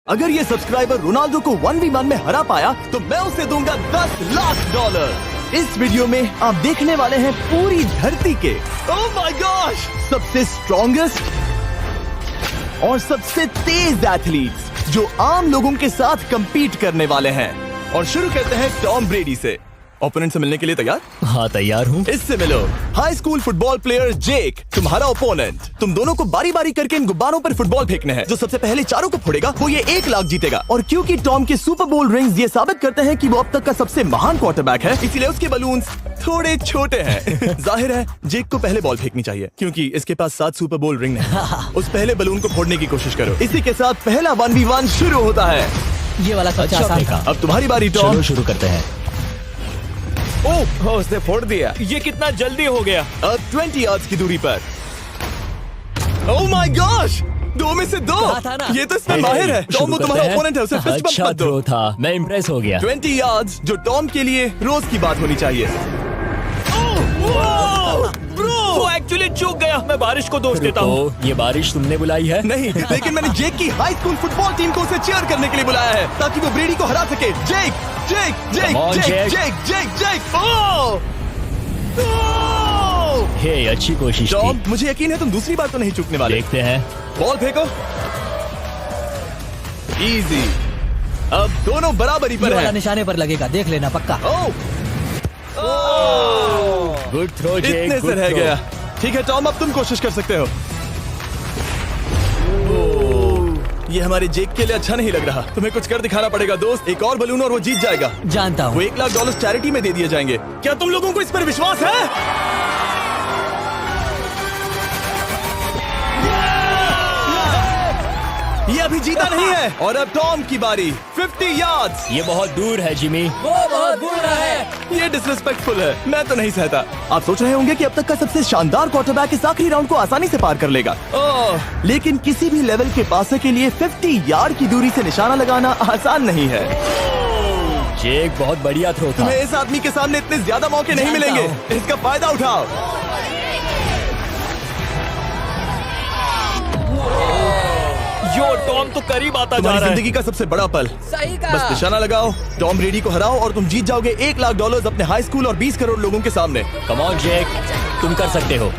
अगर ये subscriber Ronaldo को 1v1 में हरा पाया तो मैं उसे दूंगा $10 लाख। इस वीडियो में आप देखने वाले हैं पूरी धरती के ओह माय गॉश सबसे स्ट्रॉन्गेस्ट और सबसे तेज एथलीट्स जो आम लोगों के साथ compete करने वाले हैं। और शुरू करते हैं टॉम ब्रेडी से। ओपोनेंट से मिलने के लिए तैयार? हाँ तैयार हूँ। इससे मिलो। हाई स्कूल फुटबॉल प्लेयर जेक तुम्हारा ओपोनेंट। तुम दोनों को बारी बारी करके इन गुब्बारों पर फुटबॉल फेंकने हैं। जो सबसे पहले चारों को फोड़ेगा वो ये 1 लाख जीतेगा। और क्योंकि टॉम के सुपर बोल रिंग्स ये साबित करते हैं कि वो अब तक का सबसे महान क्वार्टरबैक है, इसीलिए उसके बलून्स थोड़े छोटे हैं। जाहिर है जेक को पहले बॉल फेंकनी चाहिए क्योंकि इसके पास 7 सुपर बोल रिंग है। उस पहले बलून को फोड़ने की कोशिश करो। इसी के साथ पहला 1v1 शुरू होता है। ये वाला अच्छा आसान था। अब तुम्हारी बारी टॉम। चलो शुरू करते हैं। ओह उसने फोड़ दिया। ये कितना जल्दी हो गया। अब 20 यार्ड्स की दूरी पर। ओह माय गॉश 2 में से 2। ये तो इसमें माहिर है। टॉम वो तुम्हारा ओपोनेंट है, उसे फिस्ट बम्प मत दो। थ्रो था, मैं इम्प्रेस हो गया। 20 यार्ड्स जो टॉम के लिए रोज की बात होनी चाहिए। वो एक्चुअली चूक गया। मैं बारिश को दोष देता हूँ। ये बारिश तुमने बुलाई है? नहीं, लेकिन मैंने जेक की हाई स्कूल फुटबॉल टीम को उसे चीयर करने के लिए बुलाया है ताकि वो ब्रेडी को हरा सके। जेक जेक जेक Come on, जेक Jake. जेक जेक जेक ओह हे अच्छी कोशिश टॉम थी। मुझे यकीन है तुम दूसरी बार तो नहीं चूकने वाले। देखते हैं। बॉल फेंको। इजी। अब दोनों बराबरी पर हैं। निशाने पर लगेगा, देख लेना पक्का। ओह गुड थ्रो जेक। इतने से रह गया। ठीक है टॉम अब तुम कोशिश कर सकते हो। ये हमारे जेक के लिए अच्छा नहीं लग रहा। तुम्हें कुछ कर दिखाना पड़ेगा दोस्त। एक और बलून और वो जीत जाएगा। जानता वो हूँ। $1 लाख चैरिटी में दे दिए जाएंगे। क्या तुम लोगों को इस पर विश्वास है? ये अभी जीता नहीं है। और अब टॉम की बारी। 50 यार्ड्स। ये बहुत दूर है जिमी। वो बहुत बुरा है। ये डिसरिस्पेक्टफुल है। मैं तो नहीं सहता। आप सोच रहे होंगे कि अब तक का सबसे शानदार क्वार्टरबैक इस आखिरी राउंड को आसानी से पार कर लेगा। लेकिन किसी भी लेवल के पासे के लिए 50 यार्ड की दूरी से निशाना लगाना आसान नहीं है। जेक बहुत बढ़िया थ्रो था। तुम्हें इस आदमी के सामने इतने ज्यादा मौके नहीं जानता मिलेंगे। इसका फायदा उठाओ। यो टॉम तो करीब आता जा तुम्हारी रहा है। जिंदगी का सबसे बड़ा पल। सही कहा। बस निशाना लगाओ, टॉम ब्रेडी को हराओ और तुम जीत जाओगे $1 लाख अपने हाई स्कूल और 20 करोड़ लोगों के सामने। कम ऑन जेक, तुम कर सकते हो।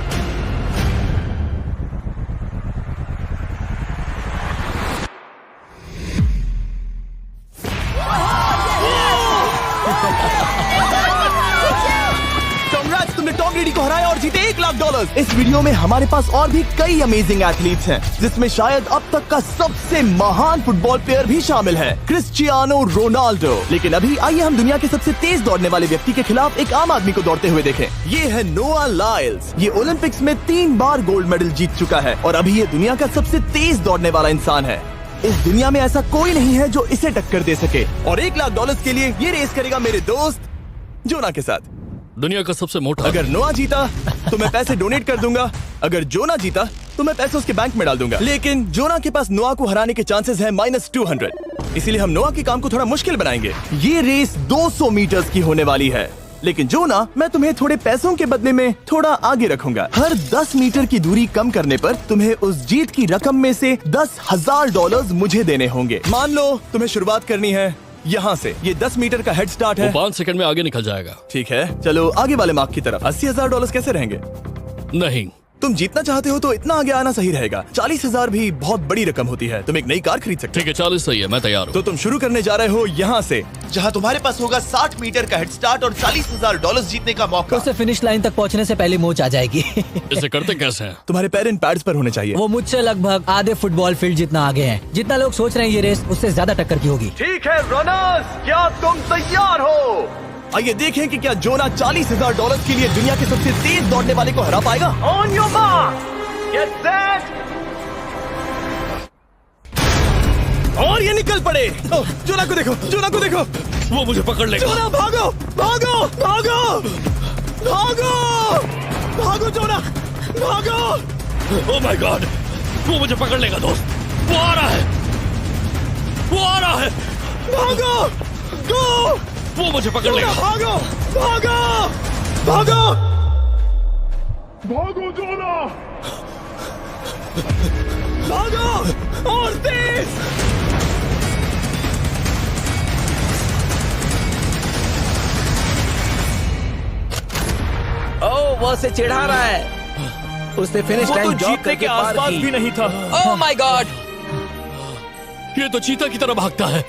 Congrats, तुमने टॉम ब्रेडी को हराया और जीते $1 लाख। इस वीडियो में हमारे पास और भी कई अमेजिंग एथलीट्स हैं, जिसमें शायद अब तक का सबसे महान फुटबॉल प्लेयर भी शामिल है, क्रिस्टियानो रोनाल्डो। लेकिन अभी आइए हम दुनिया के सबसे तेज दौड़ने वाले व्यक्ति के खिलाफ एक आम आदमी को दौड़ते हुए देखें। ये है नोआ लाइल्स। ये ओलंपिक्स में 3 बार गोल्ड मेडल जीत चुका है और अभी ये दुनिया का सबसे तेज दौड़ने वाला इंसान है। इस दुनिया में ऐसा कोई नहीं है जो इसे टक्कर दे सके। और $1 लाख के लिए ये रेस करेगा मेरे दोस्त जोना के साथ। दुनिया का सबसे मोटा। अगर नोआ जीता तो मैं पैसे डोनेट कर दूंगा। अगर जोना जीता तो मैं पैसे उसके बैंक में डाल दूंगा। लेकिन जोना के पास नोआ को हराने के चांसेस हैं -200। इसीलिए हम नोआ के काम को थोड़ा मुश्किल बनाएंगे। ये रेस 200 मीटर्स की होने वाली है। लेकिन जोना, मैं तुम्हें थोड़े पैसों के बदले में थोड़ा आगे रखूंगा। हर 10 मीटर की दूरी कम करने पर तुम्हें उस जीत की रकम में से $10,000 मुझे देने होंगे। मान लो तुम्हें शुरुआत करनी है यहाँ से। ये 10 मीटर का हेड स्टार्ट है। 5 सेकंड में आगे निकल जाएगा। ठीक है, चलो आगे वाले मार्क की तरफ। $80,000 कैसे रहेंगे? नहीं, तुम जीतना चाहते हो तो इतना आगे आना सही रहेगा। 40,000 भी बहुत बड़ी रकम होती है। तुम एक नई कार खरीद सकते हो। ठीक है 40 सही है, मैं तैयार हूँ। तो तुम शुरू करने जा रहे हो यहाँ से, जहाँ तुम्हारे पास होगा 60 मीटर का हेड स्टार्ट और $40,000 जीतने का मौका। उसे फिनिश लाइन तक पहुँचने से पहले मोच आ जाएगी। इसे करते कैसे हैं? तुम्हारे पैर इन पैड्स पर होने चाहिए। वो मुझसे लगभग आधे फुटबॉल फील्ड जितना आगे हैं। जितना लोग सोच रहे हैं ये रेस उससे ज्यादा टक्कर की होगी। ठीक है रनर्स, क्या तुम तैयार हो? आइए देखें कि क्या जोना $40,000 के लिए दुनिया के सबसे तेज दौड़ने वाले को हरा पाएगा। On your mark, get set, और ये निकल पड़े। जोना को देखो, जोना को देखो। वो मुझे पकड़ लेगा। जोना भागो, भागो, भागो, भागो, भागो जोना, भागो। ओह माय गॉड, वो मुझे पकड़ लेगा दोस्त। वो आ रहा है, वो आ रहा है। भागो, गो, वो मुझे पकड़ लेगा। भागो, भागो, भागो, भागो जोना, भागो और तेज। बॉल से चिढ़ा रहा है। उसने फिनिश वो तो लाइन जॉब जीतने के करके पार आसपास की। भी नहीं था। Oh my God! ये तो चीता की तरह भागता है।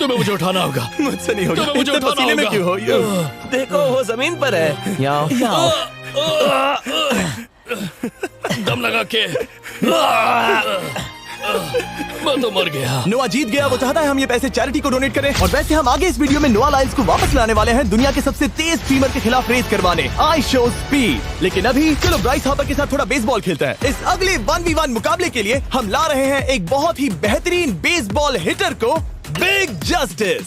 तुम्हें मुझे उठाना होगा। मुझसे नहीं होगा। तुम्हें मुझे इतने उठाना पसीने में होगा। क्यों हो? देखो वो जमीन पर है। याओ। दम लगा के मैं तो मर गया। नोआ जीत गया। वो चाहता है हम ये पैसे चैरिटी को डोनेट करें। और वैसे हम आगे इस वीडियो में नोआ लाइल्स को वापस लाने वाले हैं दुनिया के सबसे तेज स्ट्रीमर के खिलाफ रेस करवाने, आई शो स्पीड। लेकिन अभी चलो ब्राइस हार्पर के साथ थोड़ा बेसबॉल खेलते हैं। इस अगले 1v1 मुकाबले के लिए हम ला रहे हैं एक बहुत ही बेहतरीन बेसबॉल हिटर को, बिग जस्टिस।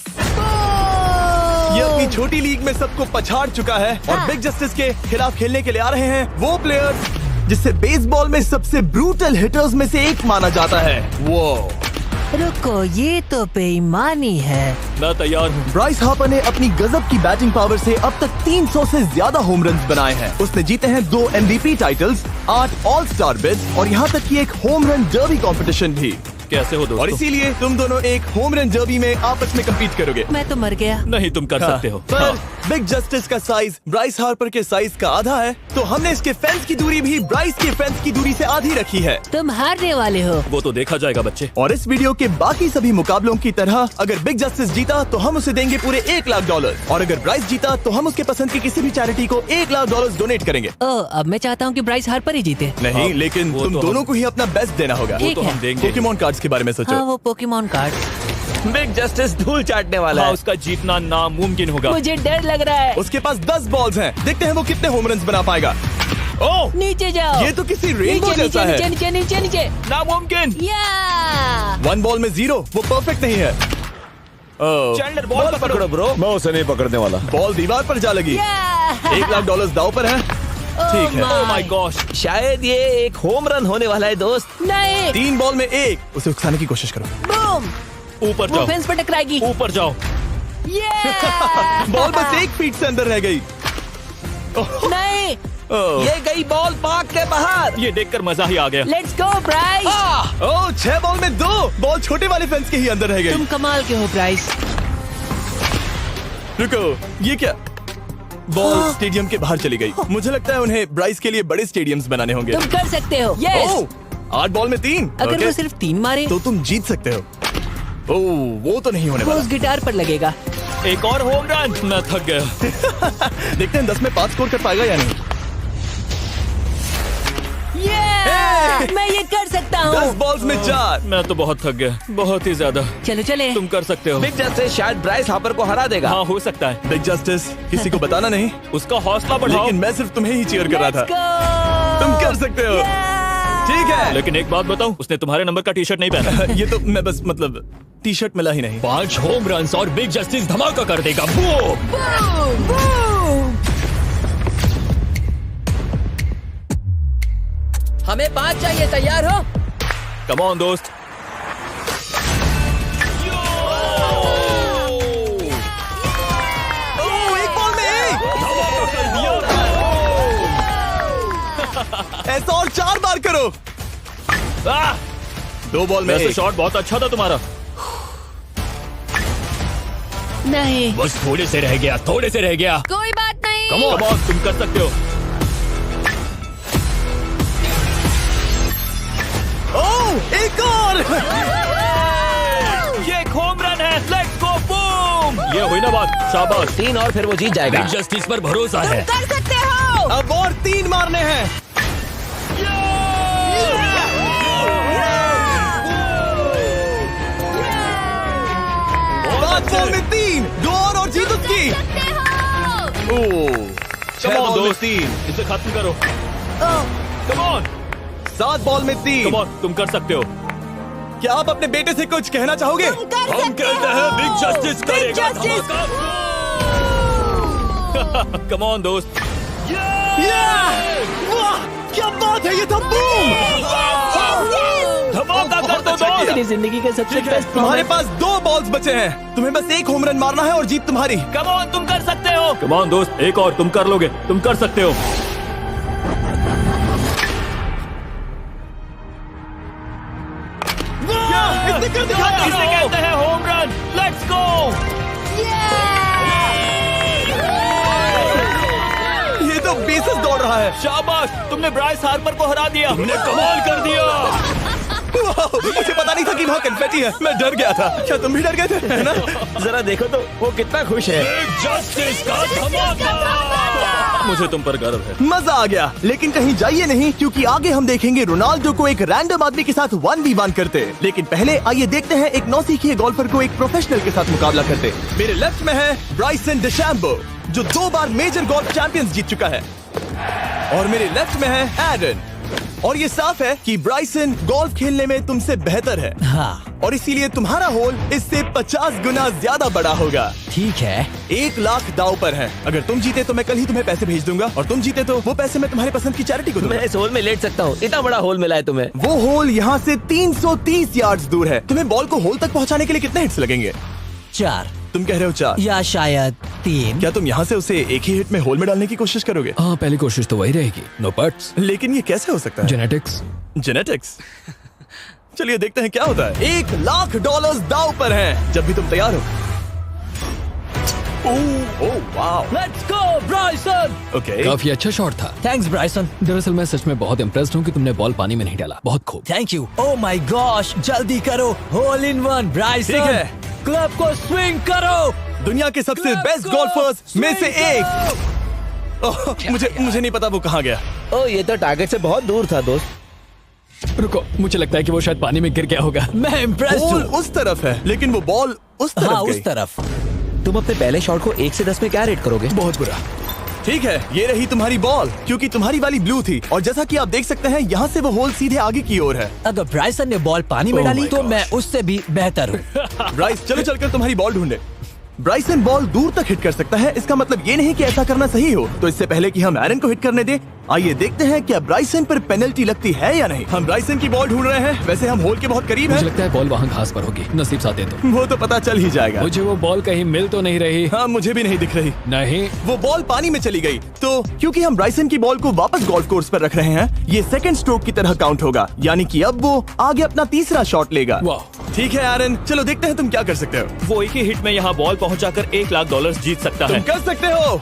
ये अपनी छोटी लीग में सबको पछाड़ चुका है और बिग जस्टिस के खिलाफ खेलने के लिए आ रहे हैं वो प्लेयर्स जिसे बेसबॉल में सबसे ब्रूटल हिटर्स में से एक माना जाता है। वो रुको, ये तो बेईमानी है। मैं तैयार हूँ। ब्राइस हार्पर ने अपनी गजब की बैटिंग पावर से अब तक 300 से ज्यादा होम रन्स बनाए हैं। उसने जीते हैं 2 MVP titles, 8 all star bids और यहाँ तक कि एक होम रन डर्बी कंपटीशन भी। कैसे हो और दोस्तों? इसीलिए तुम दोनों एक होम रन डर्बी में आपस में कम्पीट करोगे। मैं तो मर गया। नहीं, तुम कर सकते हो। पर बिग जस्टिस का साइज ब्राइस हार्पर के साइज का आधा है, तो हमने इसके फेंस की दूरी भी ब्राइस के फेंस की दूरी से आधी रखी है। तुम हारने वाले हो। वो तो देखा जाएगा बच्चे। और इस वीडियो के बाकी सभी मुकाबलों की तरह अगर बिग जस्टिस जीता तो हम उसे देंगे पूरे $1 लाख और अगर ब्राइस जीता तो हम उसके पसंद की किसी भी चैरिटी को $1 लाख डोनेट करेंगे। ओह, अब मैं चाहता हूँ कि ब्राइस हार्पर ही जीते। नहीं, हाँ, लेकिन वो तुम तो दोनों को ही अपना बेस्ट देना होगा। वो ठीक तो है। हम देंगे। पोकेमॉन कार्ड्स के बारे में सोचो। हाँ, वो पोकेमॉन कार्ड। बिग जस्टिस धूल चाटने वाला हाँ, है। उसका जीतना नामुमकिन होगा। मुझे डर लग रहा है। उसके पास 10 बॉल्स हैं। देखते हैं वो कितने होम रन्स बना पाएगा। ओह, नीचे जाओ। ये तो किसी रेनबो नीचे जैसा नीचे है। नीचे नीचे नीचे। नामुमकिन। या 1 बॉल में 0, वो परफेक्ट नहीं है। चैंडलर बॉल पकड़ो ब्रो। मैं उसे नहीं पकड़ने वाला। बॉल दीवार पर जा लगी। $1 लाख दाव पर है। ठीक है। Oh my gosh. शायद ये एक होम रन होने वाला है दोस्त। नहीं। 3 बॉल में 1, उसे उकसाने की कोशिश करो। बूम। ऊपर वो जाओ। फेंस पर टकराएगी। ऊपर जाओ। बॉल बस 1 फीट से अंदर रह गई। नहीं। ये गई बॉल पार्क के बाहर। ये देखकर मजा ही आ गया। Let's go Bryce. Oh, 6 ball में 2 बॉल छोटे वाले फेंस के ही अंदर रह गई। तुम कमाल के हो ब्राइस। रुको, ये क्या? बॉल स्टेडियम के बाहर चली गई। मुझे लगता है उन्हें ब्राइस के लिए बड़े स्टेडियम्स बनाने होंगे। तुम कर सकते हो। यस। ओह, 8 बॉल में 3। अगर ओके, वो सिर्फ 3 मारे तो तुम जीत सकते हो। ओह, वो तो नहीं होने वो वाला। उस गिटार पर लगेगा। एक और होम रन। मैं थक गया। देखते हैं 10 में 5 स्कोर कर पाएगा या नहीं। मैं ये कर सकता 10 हूँ। बॉल्स में 4। मैं तो बहुत थक गया, बहुत ही ज्यादा। चलो चले। तुम कर सकते हो। बिग जस्टिस शायद ब्राइस हार्पर को हरा देगा। हाँ, हो सकता है। बिग जस्टिस किसी को बताना नहीं, उसका हौसला बढ़ाओ। लेकिन मैं सिर्फ तुम्हें ही चीयर कर रहा था। Let's go! तुम कर सकते हो। ठीक है। लेकिन एक बात बताऊं, उसने तुम्हारे नंबर का टी शर्ट नहीं पहना। ये तो मैं बस मतलब टी शर्ट मिला ही नहीं। 5 होम रन्स और बिग जस्टिस धमाका कर देगा। बूम! हमें 5 चाहिए। तैयार हो? कम ऑन दोस्त। ओह, 1 बॉल में 1। ऐसा और 4 बार करो। 2 बॉल में वैसे 1। शॉट बहुत अच्छा था तुम्हारा। नहीं। बस थोड़े से रह गया, थोड़े से रह गया। कोई बात नहीं। कम ऑन, तुम कर सकते हो। ओह, एक और। ये एक होम रन है। Let's go, boom! ये हुई ना बात। शाबाश। 3 और फिर वो जीत जाएगा। बिग जस्टिस पर भरोसा है। कर सकते हो। अब और 3 मारने हैं। 5 बॉल में 3, 2 और जीत उसकी। ओह, 6 कम ऑन बॉल में दोस्त, 3, इसे खत्म करो। कम ऑन, 7 बॉल में 3। कम ऑन, तुम कर सकते हो। क्या आप अपने बेटे से कुछ कहना चाहोगे? हम कहते हैं बिग जस्टिस करेगा धमाका। कम ऑन दोस्त। वाह, क्या बात है, ये था बूम। धमाका कर दो अच्छा दोस्त। मेरी जिंदगी का सबसे ठीक है, बेस्ट तुम्हारे पास 2 बॉल्स बचे हैं। तुम्हें बस 1 होम रन मारना है और जीत तुम्हारी। कम ऑन, तुम कर सकते हो। कम ऑन दोस्त, एक और, तुम कर लोगे, तुम कर सकते हो। इसने कर दिखाया। इसे कहते हैं होम रन। Let's go. रहा है। शाबाश, तुमने ब्राइस हार्पर को हरा दिया। तुमने कमाल कर दिया। वाह, मुझे पता नहीं था कि वहाँ कन्फेटी है। मैं डर गया था। क्या तुम भी डर गए थे, है ना? जरा देखो तो वो कितना खुश है। जस्टिस का धमाका। मुझे तुम पर गर्व है। मजा आ गया। लेकिन कहीं जाइए नहीं, क्योंकि आगे हम देखेंगे रोनाल्डो को एक रैंडम आदमी के साथ 1v1 करते। लेकिन पहले आइए देखते हैं एक नौसिखिए गोल्फर को एक प्रोफेशनल के साथ मुकाबला करते। मेरे लेफ्ट में है ब्राइसन डेशैम्बो, जो 2 बार मेजर गोल्फ चैंपियंस जीत चुका है, और मेरे लेफ्ट में है एरन। और ये साफ है कि ब्राइसन गोल्फ खेलने में तुमसे बेहतर है, हाँ और इसीलिए तुम्हारा होल इससे 50 गुना ज्यादा बड़ा होगा। ठीक है। 1 लाख दाव पर है। अगर तुम जीते तो मैं कल ही तुम्हें पैसे भेज दूंगा, और तुम जीते तो वो पैसे मैं तुम्हारे पसंद की चैरिटी को दूंगा। मैं इस होल में लेट सकता हूँ, इतना बड़ा होल मिला है तुम्हें। वो होल यहाँ से 330 यार्ड्स दूर है। तुम्हें बॉल को होल तक पहुँचाने के लिए कितने हिट्स लगेंगे? 4 तुम कह रहे हो 4, या शायद 3। क्या तुम यहाँ से उसे एक ही हिट में होल में डालने की कोशिश करोगे? हाँ, पहली कोशिश तो वही रहेगी। नो पट्स, लेकिन ये कैसे हो सकता है? जेनेटिक्स। जेनेटिक्स। चलिए देखते हैं क्या होता है। $1 लाख दाव पर हैं, जब भी तुम तैयार हो। Oh wow, let's go Bryson. Okay. काफी अच्छा शॉट था। Thanks Bryson. दरअसल मैं सच में बहुत इम्प्रेस्ड हूँ कि तुमने बॉल पानी में नहीं डाला। बहुत खूब। Thank you. Oh my gosh, जल्दी करो। होल इन 1 ब्राइसन। ठीक है। क्लब को स्विंग करो। दुनिया के सबसे बेस्ट गोल्फर्स में से एक। ओह, मुझे नहीं पता वो कहाँ गया। ओ, ये तो टारगेट से बहुत दूर था दोस्त। रुको, मुझे लगता है कि वो शायद पानी में गिर गया होगा। मैं इम्प्रेस्ड बॉल हूँ। उस तरफ है, लेकिन वो बॉल उस तरफ हाँ गई। उस तरफ। तुम अपने पहले शॉट को 1 से 10 में क्या रेट करोगे? बहुत बुरा। ठीक है, ये रही तुम्हारी बॉल, क्योंकि तुम्हारी वाली ब्लू थी, और जैसा कि आप देख सकते हैं यहाँ से वो होल सीधे आगे की ओर है। अगर ब्राइसन ने बॉल पानी में Oh डाली my तो gosh. मैं उससे भी बेहतर हूँ। ब्राइस, चलो चलकर तुम्हारी बॉल ढूंढे। ब्राइसन बॉल दूर तक हिट कर सकता है, इसका मतलब ये नहीं कि ऐसा करना सही हो। तो इससे पहले कि हम एरन को हिट करने दें, आइए देखते हैं क्या ब्राइसन पर पेनल्टी लगती है या नहीं। हम ब्राइसन की बॉल ढूंढ रहे हैं। वैसे हम होल के बहुत करीब मुझे हैं। लगता है बॉल वहाँ घास पर होगी। नसीब साथ दे तो। वो तो पता चल ही जाएगा। मुझे वो बॉल कहीं मिल तो नहीं रही। हाँ, मुझे भी नहीं दिख रही। नहीं। वो बॉल पानी में चली गई। तो क्योंकि हम ब्राइसन की बॉल को वापस गोल्फ कोर्स पर रख रहे हैं, ये सेकंड स्ट्रोक की तरह काउंट होगा, यानी कि अब वो आगे अपना तीसरा शॉट लेगा। वाह। ठीक है एरन, चलो देखते हैं तुम क्या कर सकते हो। वो एक ही हिट में यहाँ बॉल पहुँचाकर $1 लाख जीत सकता तुम है। कर सकते हो।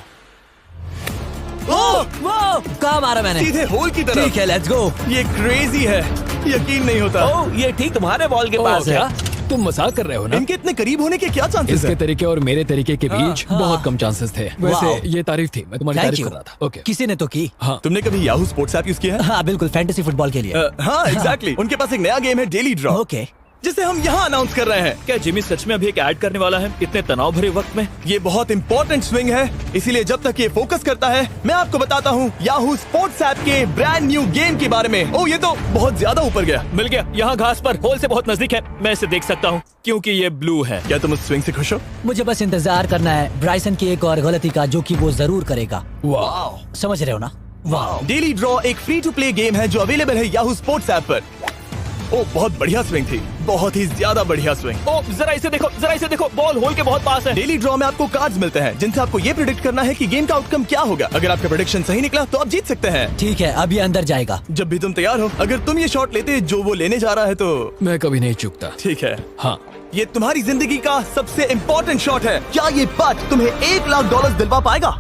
ओह, वो कहाँ मारा मैंने? सीधे होल की तरफ। ठीक है, लेट्स गो। ये क्रेजी है, यकीन नहीं होता। ओ, ये ठीक तुम्हारे बॉल के पास है। क्या तुम मजाक कर रहे हो ना? इनके इतने करीब होने के क्या चांसेस इसके हैं? तरीके और मेरे तरीके के बीच हाँ। बहुत कम चांसेस थे। वैसे वाओ। ये तारीफ थी, मैं तुम्हारी थैंक तारीफ यू। कर रहा था। ओके। किसी ने तो की। हाँ। तुमने कभी याहू स्पोर्ट्स ऐप यूज किया है? हाँ बिल्कुल, फैंटेसी फुटबॉल के लिए। हाँ एग्जैक्टली। उनके पास एक नया गेम है, डेली ड्रॉ, ओके। जिसे हम यहाँ अनाउंस कर रहे हैं। क्या जिमी सच में अभी एक ऐड करने वाला है इतने तनाव भरे वक्त में? ये बहुत इंपॉर्टेंट स्विंग है, इसीलिए जब तक ये फोकस करता है, मैं आपको बताता हूँ याहू स्पोर्ट्स ऐप के ब्रांड न्यू गेम के बारे में। ओह, ये तो बहुत ज्यादा ऊपर गया। मिल गया, यहाँ घास पर होल से बहुत नजदीक है। मैं इसे देख सकता हूँ क्योंकि ये ब्लू है। क्या तुम उस स्विंग से खुश हो? मुझे बस इंतजार करना है ब्राइसन की एक और गलती का, जो कि वो जरूर करेगा। वाह। समझ रहे हो ना? वाह। डेली ड्रॉ एक फ्री टू प्ले गेम है जो अवेलेबल है याहू स्पोर्ट्स ऐप पर। ओह, बहुत बढ़िया स्विंग थी, बहुत ही ज्यादा बढ़िया स्विंग। ओ, जरा इसे देखो, बॉल होल के बहुत पास है। डेली ड्रॉ में आपको कार्ड्स मिलते हैं, जिनसे आपको ये प्रेडिक्ट करना है कि गेम का आउटकम क्या होगा। अगर आपका प्रेडिक्शन सही निकला तो आप जीत सकते हैं। ठीक है, अब ये अंदर जाएगा। जब भी तुम तैयार हो, अगर तुम ये शॉट लेते जो वो लेने जा रहा है तो मैं कभी नहीं चूकता। ठीक है। हाँ। ये तुम्हारी जिंदगी का सबसे इम्पोर्टेंट शॉट है। क्या ये पट तुम्हें $1 लाख दिलवा पाएगा?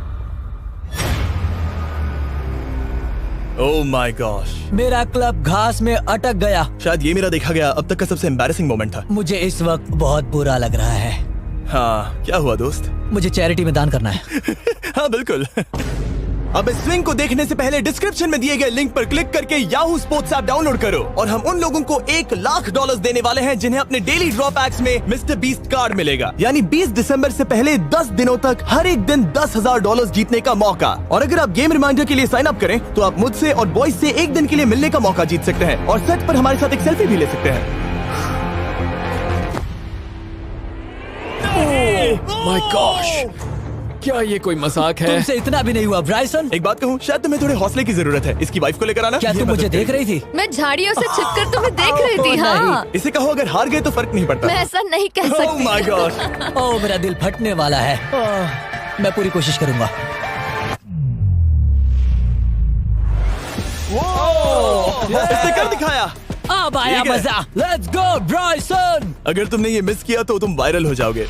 ओह माय गॉश, मेरा क्लब घास में अटक गया। शायद ये मेरा देखा गया अब तक का सबसे एम्बैरेसिंग मोमेंट था। मुझे इस वक्त बहुत बुरा लग रहा है। हाँ, क्या हुआ दोस्त? मुझे चैरिटी में दान करना है। हाँ बिल्कुल। अब इस स्विंग को देखने से पहले डिस्क्रिप्शन में दिए गए लिंक पर क्लिक करके याहू स्पोर्ट्स ऐप डाउनलोड करो, और हम उन लोगों को $1 लाख देने वाले हैं जिन्हें अपने डेली ड्रॉ पैक्स में मिस्टर बीस्ट कार्ड मिलेगा। यानी 20 दिसंबर से पहले 10 दिनों तक हर एक दिन $10,000 जीतने का मौका। और अगर आप गेम रिमाइंडर के लिए साइन अप करें तो आप मुझसे और बॉयज से एक दिन के लिए मिलने का मौका जीत सकते हैं, और सेट पर हमारे साथ एक सेल्फी भी ले सकते हैं। माय गॉश, क्या ये कोई मजाक है? तुमसे इतना भी नहीं हुआ ब्राइसन। एक बात कहूँ, शायद तुम्हें थोड़े हौसले की जरूरत है। इसकी वाइफ को लेकर आना। क्या ये तुम मुझे मदद देख करेगी। रही थी? मैं झाड़ियों से छिपकर तुम्हें देख रही थी। ओह, हाँ, इसे कहो अगर हार गए तो फर्क नहीं पड़ता। मैं ऐसा नहीं कह ओह सकती। My God. ओह, मेरा दिल फटने वाला है। मैं पूरी कोशिश करूंगा। इसने कर दिखाया। अब आया ठीक है। मजा। Let's go Bryson. अगर तुमने ये मिस किया तो तुम वायरल हो जाओगे।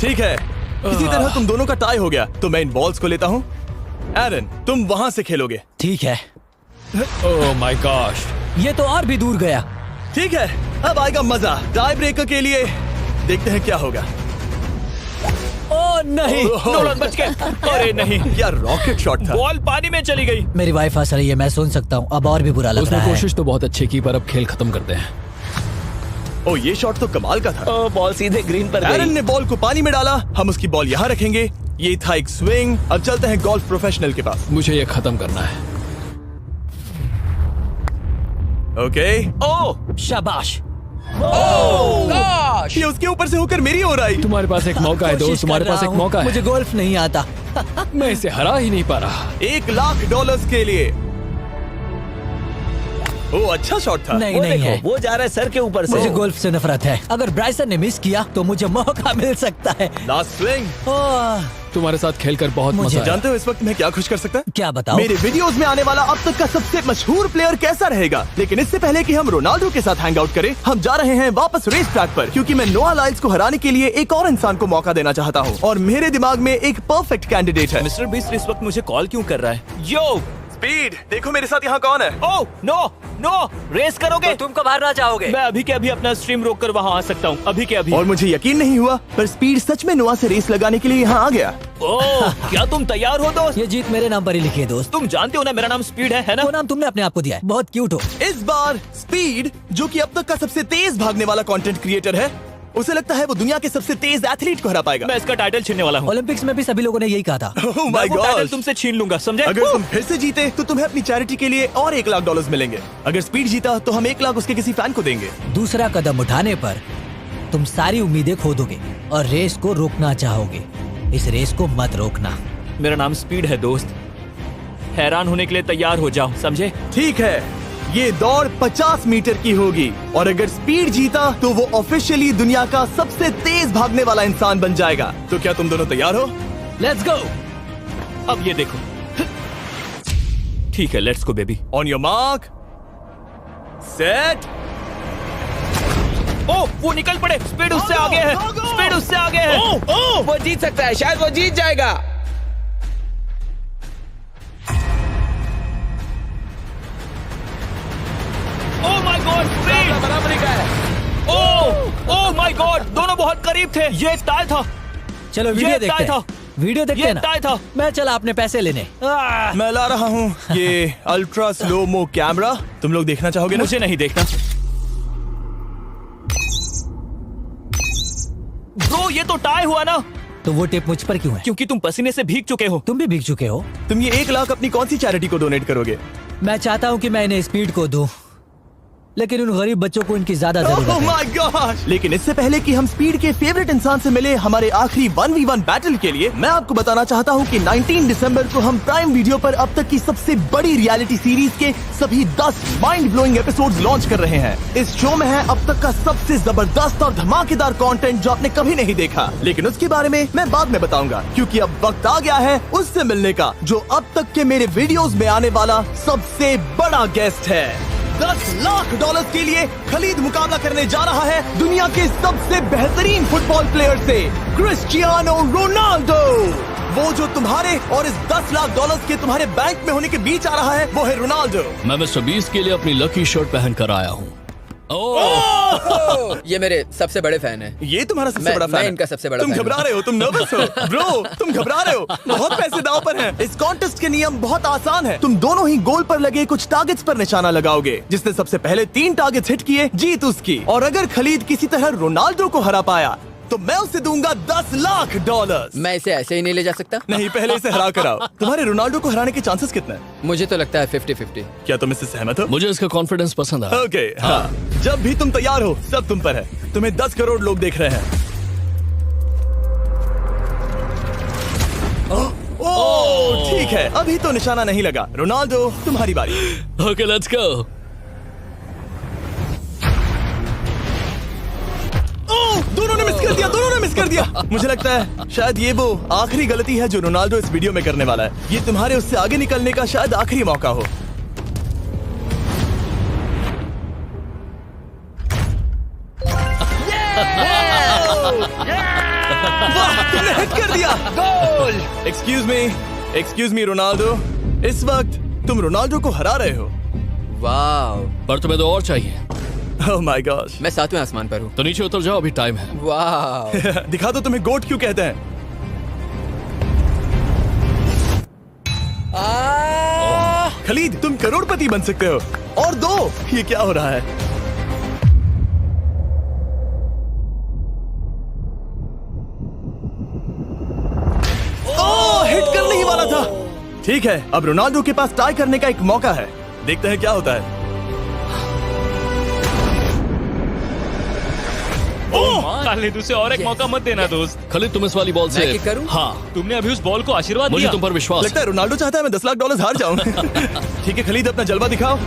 ठीक है, इसी तरह तुम दोनों का टाई हो गया, तो मैं इन बॉल्स को लेता हूँ एरन, तुम वहां से खेलोगे। ठीक है, ओह माय गॉश। ये तो और भी दूर गया। ठीक है, अब आएगा मजा। टाई ब्रेकर के लिए देखते हैं क्या होगा। ओ नहीं, नोलन बच गए। अरे नहीं, क्या रॉकेट शॉट था। बॉल पानी में चली गई। मेरी वाइफ हंस रही है, मैं सुन सकता हूँ। अब और भी बुरा लग उसने रहा है। कोशिश तो बहुत अच्छी की, पर अब खेल खत्म करते हैं। ओ, ये शॉट तो कमाल का था। ओ, बॉल सीधे ग्रीन पर एरन गई। ने बॉल को पानी में डाला, हम उसकी बॉल यहाँ रखेंगे। ये था एक स्विंग। अब चलते हैं गोल्फ प्रोफेशनल के पास। मुझे ये खत्म करना है। ओके। ओह, शाबाश। ये उसके ऊपर से होकर मेरी ओर आई। तुम्हारे पास एक मौका है दोस्त, कोशिश तुम्हारे कर पास रहा एक हूँ। मौका है। मुझे गोल्फ नहीं आता। मैं इसे हरा ही नहीं पा रहा। $1,00,000 के लिए। ओ, अच्छा शॉट था। नहीं वो नहीं है, देखो, वो जा रहा है सर के ऊपर से। मुझे गोल्फ से नफरत है। अगर ब्राइसन ने मिस किया तो मुझे मौका मिल सकता है। Last swing. ओह, तुम्हारे साथ खेलकर बहुत मुझे मजा आया। जानते हो इस वक्त मैं क्या खुश कर सकता? क्या बताओ? मेरे वीडियोस में आने वाला अब तक का सबसे मशहूर प्लेयर कैसा रहेगा। लेकिन इससे पहले कि हम रोनाल्डो के साथ हैंग आउट करें, हम जा रहे हैं वापस रेस ट्रैक पर, क्योंकि मैं नोआ लाइल्स को हराने के लिए एक और इंसान को मौका देना चाहता हूँ। और मेरे दिमाग में एक परफेक्ट कैंडिडेट है। मिस्टर बीस्ट इस वक्त मुझे कॉल क्यों कर रहा है? यो, स्पीड, देखो मेरे साथ यहाँ कौन है। ओह, नो नो, रेस करोगे? तुम कब हारना चाहोगे? मैं अभी के अभी अपना स्ट्रीम रोक कर वहाँ आ सकता हूँ। अभी के अभी। और मुझे यकीन नहीं हुआ, पर स्पीड सच में नोआ से रेस लगाने के लिए यहाँ आ गया। ओह, क्या तुम तैयार हो दोस्त? ये जीत मेरे नाम पर ही लिखी है दोस्त। तुम जानते हो ना मेरा नाम स्पीड है ना? वो नाम तुमने अपने आप को दिया है। बहुत क्यूट हो। इस बार स्पीड, जो कि अब तक का सबसे तेज भागने वाला कंटेंट क्रिएटर है, उसे लगता है वो दुनिया के सबसे तेज एथलीट को हरा पाएगा। मैं इसका टाइटल छीनने वाला हूँ। ओलंपिक्स में भी सभी लोगों ने यही कहा था। Oh मैं my वो टाइटल God! तुमसे छीन लूंगा, समझे? अगर तुम फिर से जीते तो तुम्हें अपनी चैरिटी के लिए और $1,00,000 मिलेंगे। अगर स्पीड जीता तो हम 1 लाख उसके किसी फैन को देंगे। दूसरा कदम उठाने पर तुम सारी उम्मीदें खो दोगे और रेस को रोकना चाहोगे। इस रेस को मत रोकना। मेरा नाम स्पीड है दोस्त। हैरान होने के लिए तैयार हो जाओ, समझे? ठीक है, ये दौड़ 50 मीटर की होगी और अगर स्पीड जीता तो वो ऑफिशियली दुनिया का सबसे तेज भागने वाला इंसान बन जाएगा। तो क्या तुम दोनों तैयार हो? Let's go. अब ये देखो। ठीक है, let's go baby. On your mark, set. Oh, वो निकल पड़े। स्पीड उससे आगे है। स्पीड उससे आगे है। वो जीत सकता है, शायद वो जीत जाएगा। ओह माय गॉड, स्पीड बराबरी का है। ओह माय गॉड, दोनों बहुत करीब थे। ये टाई था। चलो वीडियो ये देखते टाई हैं। वीडियो देखते ये हैं ना। टाई था। मैं चला अपने पैसे लेने। मैं ला रहा हूँ ये अल्ट्रा स्लो मो कैमरा। तुम लोग देखना चाहोगे ना? मुझे नहीं देखना। ब्रो, ये तो टाई हुआ ना? तो वो टिप मुझ पर क्यों है? क्योंकि तुम पसीने से भीग चुके हो। तुम भी भीग चुके हो। तुम ये 1 लाख अपनी कौन सी चैरिटी को डोनेट करोगे? मैं चाहता हूँ कि मैं इन्हें स्पीड को दूं, लेकिन उन गरीब बच्चों को इनकी ज्यादा जरूरत Oh है। my gosh! लेकिन इससे पहले कि हम स्पीड के फेवरेट इंसान से मिले हमारे आखिरी 1v1 बैटल के लिए, मैं आपको बताना चाहता हूँ कि 19 दिसंबर को हम प्राइम वीडियो पर अब तक की सबसे बड़ी रियलिटी सीरीज के सभी 10 माइंड ब्लोइंग एपिसोड्स लॉन्च कर रहे हैं। इस शो में है अब तक का सबसे जबरदस्त और धमाकेदार कंटेंट जो आपने कभी नहीं देखा, लेकिन उसके बारे में मैं बाद में बताऊंगा, क्योंकि अब वक्त आ गया है उससे मिलने का जो अब तक के मेरे वीडियोस में आने वाला सबसे बड़ा गेस्ट है। $10,00,000 के लिए खलीद मुकाबला करने जा रहा है दुनिया के सबसे बेहतरीन फुटबॉल प्लेयर से, क्रिस्टियानो रोनाल्डो। वो जो तुम्हारे और इस $10,00,000 के तुम्हारे बैंक में होने के बीच आ रहा है, वो है रोनाल्डो। मैं मिस्टर बीस्ट के लिए अपनी लकी शर्ट पहन कर आया हूँ। ये मेरे सबसे बड़े फैन है। ये तुम्हारा सबसे बड़ा फैन मैं है? इनका सबसे बड़ा तुम फैन घबरा हूं। रहे हो, तुम नर्वस हो ब्रो, तुम घबरा रहे हो। बहुत पैसे दांव पर हैं। इस कॉन्टेस्ट के नियम बहुत आसान है। तुम दोनों ही गोल पर लगे कुछ टारगेट्स पर निशाना लगाओगे। जिसने सबसे पहले 3 टारगेट्स हिट किए जीत उसकी। और अगर खलीद किसी तरह रोनाल्डो को हरा पाया तो मैं उसे दूंगा $10,00,000। मैं इसे ऐसे ही नहीं ले जा सकता। नहीं, पहले इसे हरा कर आओ। तुम्हारे रोनाल्डो को हराने के चांसेस कितने हैं? मुझे तो लगता है 50-50। क्या तुम इससे सहमत हो? मुझे इसका कॉन्फिडेंस पसंद आया। ओके, हाँ। जब भी तुम तैयार हो सब तुम पर है। तुम्हें 10 करोड़ लोग देख रहे हैं। ओह, ठीक है, अभी तो निशाना नहीं लगा। रोनाल्डो, तुम्हारी बारी। Okay, let's go. दोनों ने मिस कर दिया, दोनों ने मिस कर दिया। मुझे लगता है शायद ये वो आखिरी गलती है जो रोनाल्डो इस वीडियो में करने वाला है। ये तुम्हारे उससे आगे निकलने का शायद आखिरी मौका हो। वाह, तुमने हिट कर दिया। Goal. Excuse me, excuse me Ronaldo, इस वक्त तुम रोनाल्डो को हरा रहे हो। वाह, पर तुम्हें तो और चाहिए। Oh my God. मैं 7वें आसमान पर हूँ। तो नीचे उतर जाओ, अभी टाइम है। वाह, दिखा दो तुम्हें गोट क्यों कहते हैं। खलीद, तुम करोड़पति बन सकते हो। और दो, ये क्या हो रहा है? ओह, हिट करने ही वाला था। ठीक है, अब रोनाल्डो के पास टाई करने का एक मौका है। देखते हैं क्या होता है। खालिद, उसे और एक मौका मत देना दोस्त। खलीद, तुम इस वाली बॉल से मैं किक करूं? हाँ, तुमने अभी उस बॉल को आशीर्वाद मुझे दिया। तुम पर विश्वास लगता है रोनाल्डो चाहता है मैं $10 लाख हार जाऊं। ठीक है खलीद, अपना जलवा दिखाओ।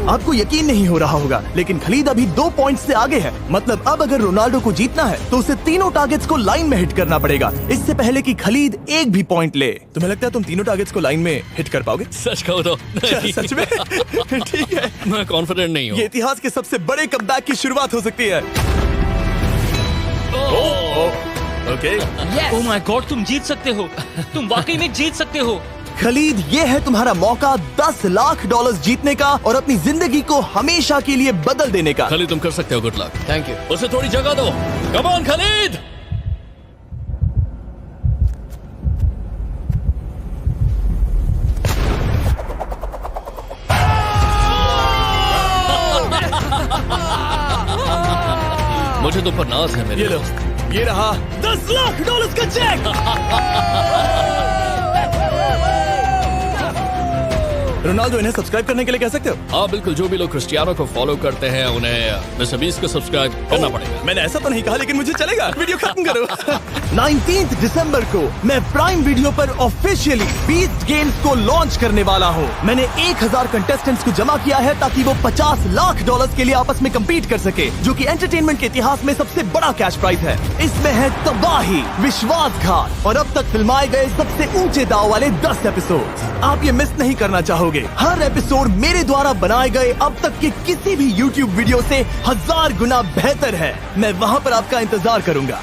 आपको यकीन नहीं हो रहा होगा, लेकिन खलीद अभी 2 पॉइंट से आगे है। मतलब अब अगर रोनाल्डो को जीतना है तो उसे तीनों टारगेट्स को लाइन में हिट करना पड़ेगा, इससे पहले कि खलीद एक भी पॉइंट ले। तुम्हें लगता है तुम तीनों टारगेट्स को लाइन में हिट कर पाओगे? सच कहो तो नहीं। सच में? ठीक है, मैं कॉन्फिडेंट नहीं हूँ। ये इतिहास के सबसे बड़े कमबैक की शुरुआत हो सकती है। ओके, ओह माय गॉड, तुम जीत सकते हो। तुम वाकई में जीत सकते हो। खलीद, ये है तुम्हारा मौका $10 लाख जीतने का और अपनी जिंदगी को हमेशा के लिए बदल देने का। खलीद, तुम कर सकते हो। Good luck. Thank you. उसे थोड़ी जगह दो। Come on Khalid. मुझे तुम पर नाज है मेरे ये लो, दोस्त। ये रहा $10 लाख का चेक। रोनाल्डो, इन्हें सब्सक्राइब करने के लिए कह सकते हो? हाँ बिल्कुल, जो भी लोग क्रिस्टियानो को फॉलो करते हैं उन्हें मिस्टर बीस्ट को सब्सक्राइब करना पड़ेगा। मैंने ऐसा तो नहीं कहा, लेकिन मुझे चलेगा। वीडियो खत्म करो। 19 दिसंबर को मैं प्राइम वीडियो पर ऑफिशियली बीस्ट गेम्स को लॉन्च करने वाला हूँ। मैंने 1000 कंटेस्टेंट्स को जमा किया है ताकि वो $50 लाख के लिए आपस में कम्पीट कर सके, जो कि एंटरटेनमेंट के इतिहास में सबसे बड़ा कैश प्राइज है। इसमें है तबाही, विश्वासघात और अब तक फिल्माए गए सबसे ऊंचे दाव वाले 10 एपिसोड। आप ये मिस नहीं करना चाहोगे। हर एपिसोड मेरे द्वारा बनाए गए अब तक के किसी भी YouTube वीडियो से 1000 गुना बेहतर है। मैं वहाँ पर आपका इंतजार करूंगा।